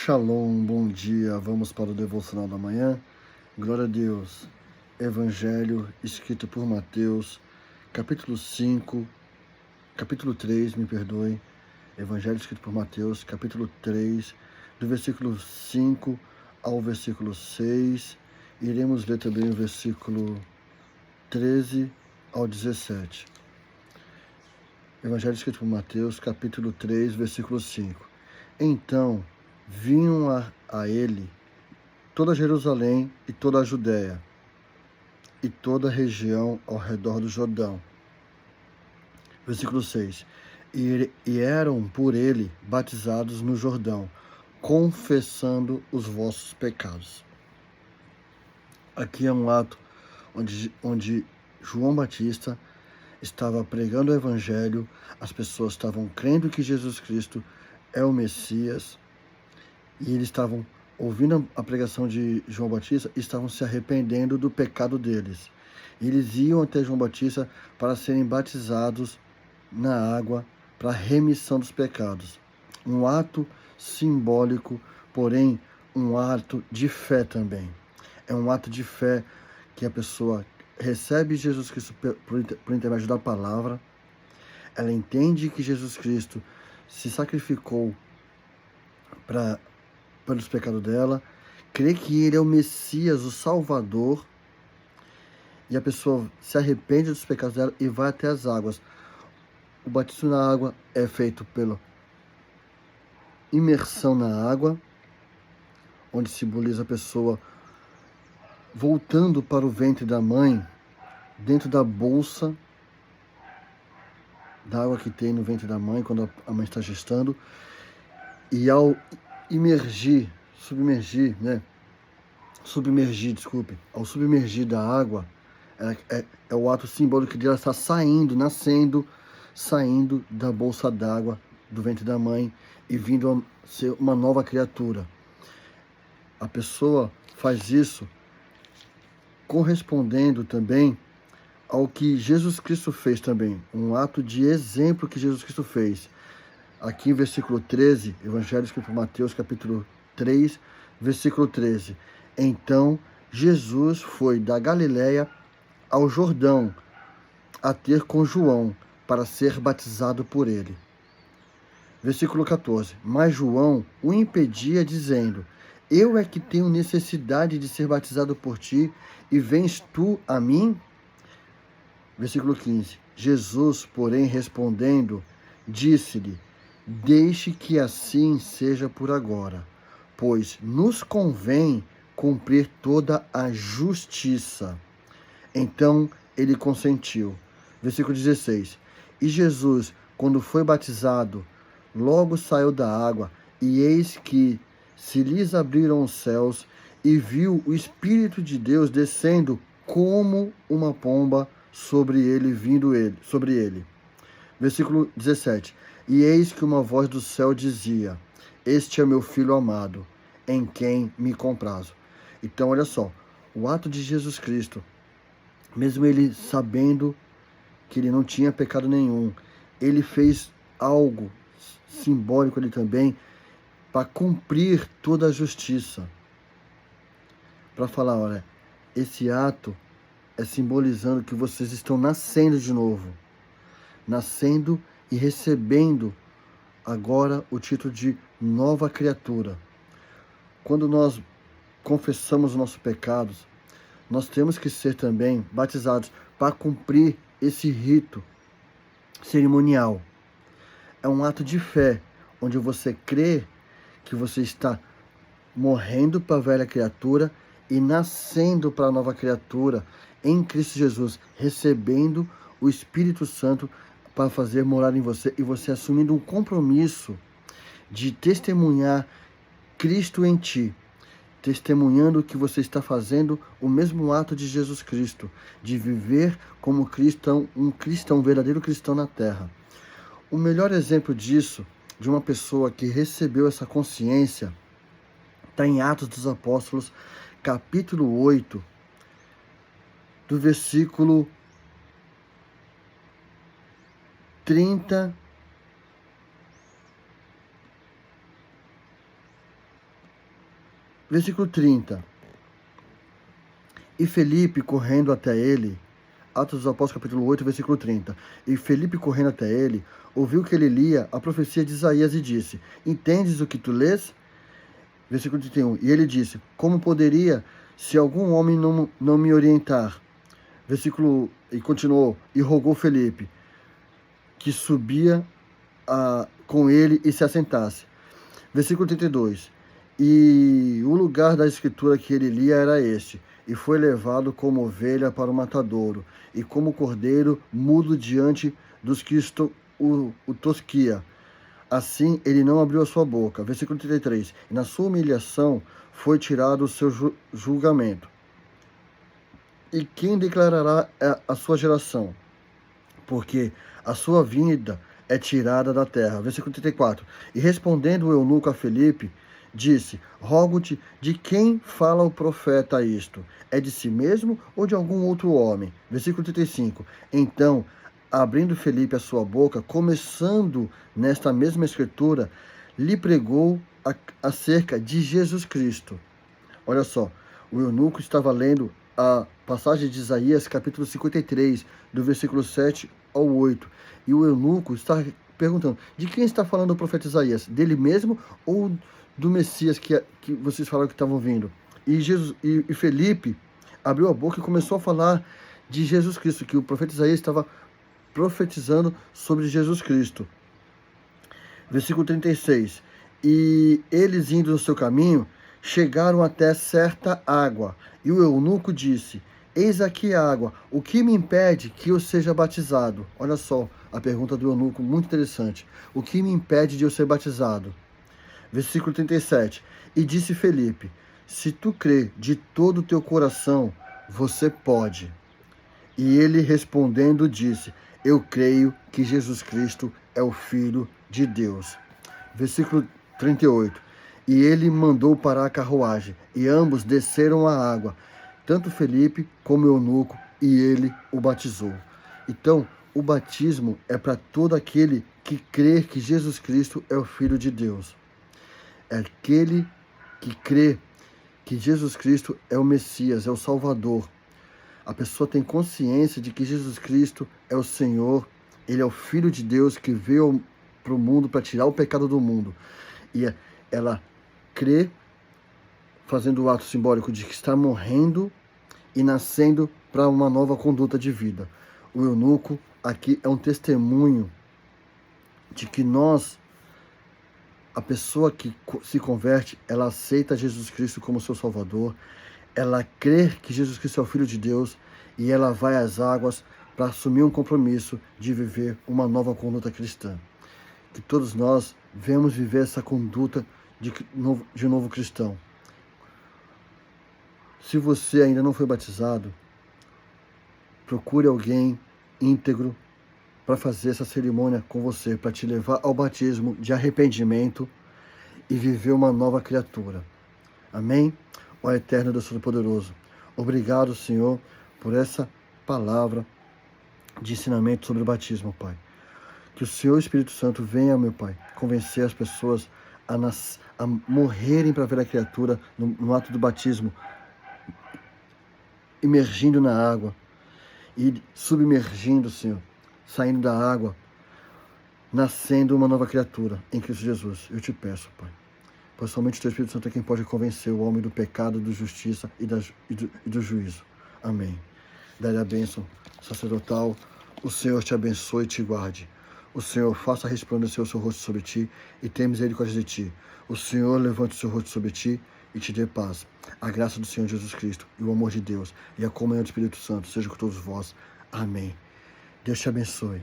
Shalom, bom dia. Vamos para o devocional da manhã. Glória a Deus. Evangelho escrito por Mateus, capítulo 3, me perdoe. Evangelho escrito por Mateus, capítulo 3, do versículo 5 ao versículo 6. Iremos ler também o versículo 13 ao 17. Evangelho escrito por Mateus, capítulo 3, versículo 5. Então vinham a ele toda Jerusalém e toda a Judéia e toda a região ao redor do Jordão. Versículo 6. E eram por ele batizados no Jordão, confessando os vossos pecados. Aqui é um ato onde João Batista estava pregando o Evangelho, as pessoas estavam crendo que Jesus Cristo é o Messias, e eles estavam ouvindo a pregação de João Batista e estavam se arrependendo do pecado deles. E eles iam até João Batista para serem batizados na água para a remissão dos pecados. Um ato simbólico, porém um ato de fé também. É um ato de fé que a pessoa recebe Jesus Cristo por intermédio da palavra. Ela entende que Jesus Cristo se sacrificou pelos pecados dela, crê que ele é o Messias, o Salvador, e a pessoa se arrepende dos pecados dela e vai até as águas. O batismo na água é feito pela imersão na água, onde simboliza a pessoa voltando para o ventre da mãe, dentro da bolsa da água que tem no ventre da mãe, quando a mãe está gestando, e ao ao submergir da água, é o ato simbólico de ela estar saindo da bolsa d'água do ventre da mãe e vindo a ser uma nova criatura. A pessoa faz isso correspondendo também ao que Jesus Cristo fez também, um ato de exemplo que Jesus Cristo fez. Aqui em versículo 13, Evangelho escrito por Mateus, capítulo 3, versículo 13. Então Jesus foi da Galiléia ao Jordão a ter com João para ser batizado por ele. Versículo 14. Mas João o impedia, dizendo: Eu é que tenho necessidade de ser batizado por ti, e vens tu a mim? Versículo 15. Jesus, porém, respondendo, disse-lhe: Deixe que assim seja por agora, pois nos convém cumprir toda a justiça. Então ele consentiu. Versículo 16. E Jesus, quando foi batizado, logo saiu da água, e eis que se lhes abriram os céus, e viu o Espírito de Deus descendo como uma pomba sobre ele. Versículo 17. E eis que uma voz do céu dizia: Este é meu filho amado, em quem me comprazo. Então, olha só, o ato de Jesus Cristo, mesmo ele sabendo que ele não tinha pecado nenhum, ele fez algo simbólico ali também para cumprir toda a justiça. Para falar, olha, esse ato é simbolizando que vocês estão nascendo de novo, nascendo e recebendo agora o título de nova criatura. Quando nós confessamos os nossos pecados, nós temos que ser também batizados para cumprir esse rito cerimonial. É um ato de fé, onde você crê que você está morrendo para a velha criatura e nascendo para a nova criatura em Cristo Jesus, recebendo o Espírito Santo para fazer morar em você, e você assumindo um compromisso de testemunhar Cristo em ti, testemunhando que você está fazendo o mesmo ato de Jesus Cristo, de viver como cristão, um verdadeiro cristão na terra. O melhor exemplo disso, de uma pessoa que recebeu essa consciência, está em Atos dos Apóstolos, capítulo 8, do versículo 30 Versículo 30. E Felipe, correndo até ele, Atos dos Apóstolos, capítulo 8, versículo 30. E Felipe, correndo até ele, ouviu que ele lia a profecia de Isaías e disse: Entendes o que tu lês? Versículo 31. E ele disse: Como poderia, se algum homem não me orientar? E continuou: E rogou Felipe, que subia com ele e se assentasse. Versículo 32. E o lugar da escritura que ele lia era este: E foi levado como ovelha para o matadouro, e como cordeiro mudo diante dos que o tosquia. Assim ele não abriu a sua boca. Versículo 33. E na sua humilhação foi tirado o seu julgamento. E quem declarará a sua geração? Porque a sua vinda é tirada da terra. Versículo 34. E respondendo o eunuco a Felipe, disse: Rogo-te, de quem fala o profeta isto? É de si mesmo ou de algum outro homem? Versículo 35. Então, abrindo Felipe a sua boca, começando nesta mesma escritura, lhe pregou acerca de Jesus Cristo. Olha só, o eunuco estava lendo a passagem de Isaías, capítulo 53, do versículo 7 ao 8. E o eunuco está perguntando: de quem está falando o profeta Isaías? Dele mesmo ou do Messias que vocês falaram que estavam vindo? E Felipe abriu a boca e começou a falar de Jesus Cristo, que o profeta Isaías estava profetizando sobre Jesus Cristo. Versículo 36. E eles, indo no seu caminho, chegaram até certa água. E o eunuco disse: Eis aqui a água, o que me impede que eu seja batizado? Olha só a pergunta do eunuco, muito interessante. O que me impede de eu ser batizado? Versículo 37. E disse Felipe: Se tu crê de todo o teu coração, você pode. E ele respondendo disse: Eu creio que Jesus Cristo é o Filho de Deus. Versículo 38. E ele mandou parar a carruagem, e ambos desceram à água, tanto Felipe como o eunuco, e ele o batizou. Então, o batismo é para todo aquele que crê que Jesus Cristo é o Filho de Deus. É aquele que crê que Jesus Cristo é o Messias, é o Salvador. A pessoa tem consciência de que Jesus Cristo é o Senhor, Ele é o Filho de Deus que veio para o mundo para tirar o pecado do mundo. E ela crê, fazendo o ato simbólico de que está morrendo e nascendo para uma nova conduta de vida. O eunuco aqui é um testemunho de que a pessoa que se converte, ela aceita Jesus Cristo como seu Salvador, ela crê que Jesus Cristo é o Filho de Deus e ela vai às águas para assumir um compromisso de viver uma nova conduta cristã. Que todos nós venhamos viver essa conduta de novo cristão. Se você ainda não foi batizado, procure alguém íntegro para fazer essa cerimônia com você, para te levar ao batismo de arrependimento e viver uma nova criatura. Amém? Ó Eterno Deus Todo-Poderoso, obrigado, Senhor, por essa palavra de ensinamento sobre o batismo, Pai. Que o Senhor Espírito Santo venha, meu Pai, convencer as pessoas a morrerem para ver a criatura no ato do batismo, imergindo na água e submergindo, Senhor, saindo da água, nascendo uma nova criatura em Cristo Jesus. Eu te peço, Pai, pois somente o Teu Espírito Santo é quem pode convencer o homem do pecado, da justiça e do juízo. Amém. Dá-lhe a bênção sacerdotal. O Senhor te abençoe e te guarde. O Senhor faça resplandecer o seu rosto sobre ti e tenha misericórdia de ti. O Senhor levante o seu rosto sobre ti e te dê paz. A graça do Senhor Jesus Cristo e o amor de Deus e a comunhão do Espírito Santo seja com todos vós. Amém. Deus te abençoe.